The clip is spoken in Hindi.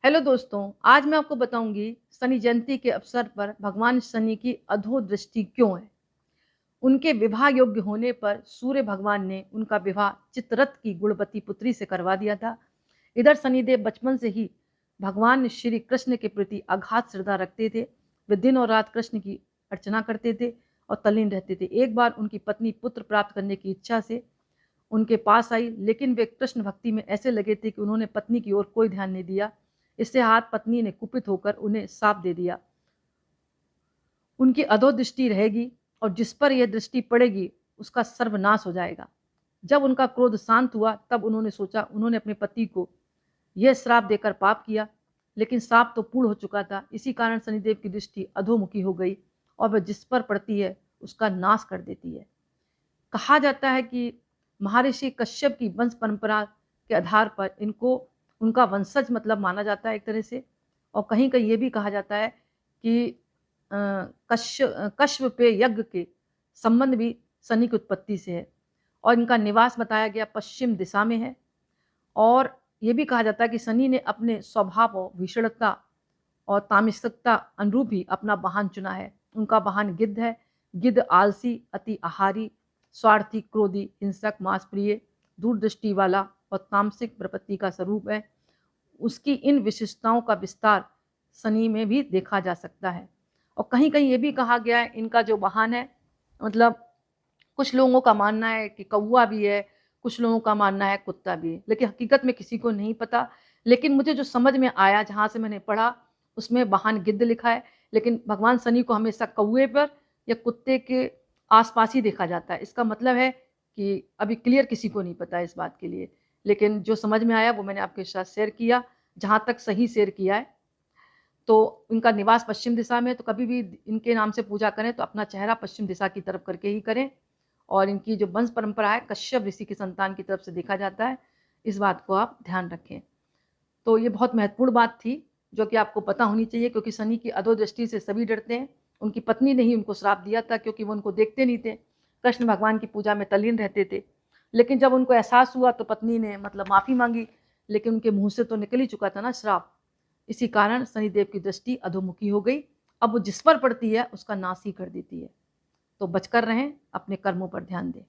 हेलो दोस्तों, आज मैं आपको बताऊंगी शनि जयंती के अवसर पर भगवान शनि की अधोदृष्टि क्यों है। उनके विवाह योग्य होने पर सूर्य भगवान ने उनका विवाह चित्ररथ की गुणवती पुत्री से करवा दिया था। इधर शनिदेव बचपन से ही भगवान श्री कृष्ण के प्रति अगाध श्रद्धा रखते थे। वे दिन और रात कृष्ण की अर्चना करते थे और तल्लीन रहते थे। एक बार उनकी पत्नी पुत्र प्राप्त करने की इच्छा से उनके पास आई, लेकिन वे कृष्ण भक्ति में ऐसे लगे थे कि उन्होंने पत्नी की ओर कोई ध्यान नहीं दिया। इससे हाथ पत्नी ने कुपित होकर उन्हें साप दे दिया। उनकी अधोदृष्टि रहेगी और जिस पर यह दृष्टि पड़ेगी उसका सर्वनाश हो जाएगा। जब उनका क्रोध शांत हुआ तब उन्होंने सोचा, उन्होंने अपने पति को यह श्राप देकर पाप किया, लेकिन श्राप तो पूर्ण हो चुका था। इसी कारण शनिदेव की दृष्टि अधोमुखी हो गई और वह जिस पर पड़ती है उसका नाश कर देती है। कहा जाता है कि महर्षि कश्यप की वंश परंपरा के आधार पर इनको उनका वंशज मतलब माना जाता है एक तरह से। और कहीं कहीं ये भी कहा जाता है कि कश्यप पे यज्ञ के संबंध भी शनि की उत्पत्ति से है और इनका निवास बताया गया पश्चिम दिशा में है। और ये भी कहा जाता है कि शनि ने अपने स्वभाव और भीषणता और तामसिकता अनुरूप ही अपना वाहन चुना है। उनका वाहन गिद्ध है। गिद्ध आलसी, अति आहारी, स्वार्थी, क्रोधी, हिंसक, मांस प्रिय, दूरदृष्टि वाला और तामसिक प्रवृत्ति का स्वरूप है। उसकी इन विशिष्टताओं का विस्तार शनि में भी देखा जा सकता है। और कहीं कहीं ये भी कहा गया है इनका जो वाहन है, मतलब कुछ लोगों का मानना है कि कौवा भी है, कुछ लोगों का मानना है कुत्ता भी है, लेकिन हकीकत में किसी को नहीं पता। लेकिन मुझे जो समझ में आया, जहाँ से मैंने पढ़ा, उसमें वाहन गिद्ध लिखा है, लेकिन भगवान शनि को हमेशा कौवे पर या कुत्ते के आसपास ही देखा जाता है। इसका मतलब है कि अभी क्लियर किसी को नहीं पता इस बात के लिए, लेकिन जो समझ में आया वो मैंने आपके साथ शेयर किया, जहाँ तक सही शेयर किया है। तो इनका निवास पश्चिम दिशा में, तो कभी भी इनके नाम से पूजा करें तो अपना चेहरा पश्चिम दिशा की तरफ करके ही करें। और इनकी जो वंश परंपरा है कश्यप ऋषि की संतान की तरफ से देखा जाता है, इस बात को आप ध्यान रखें। तो ये बहुत महत्वपूर्ण बात थी जो कि आपको पता होनी चाहिए, क्योंकि शनि की अधोदृष्टि से सभी डरते हैं। उनकी पत्नी ने ही उनको श्राप दिया था, क्योंकि वो उनको देखते नहीं थे, कृष्ण भगवान की पूजा में तल्लीन रहते थे। लेकिन जब उनको एहसास हुआ तो पत्नी ने मतलब माफ़ी मांगी, लेकिन उनके मुंह से तो निकल ही चुका था ना श्राप। इसी कारण शनिदेव की दृष्टि अधोमुखी हो गई। अब वो जिस पर पड़ती है उसका नाश ही कर देती है। तो बचकर रहें, अपने कर्मों पर ध्यान दें।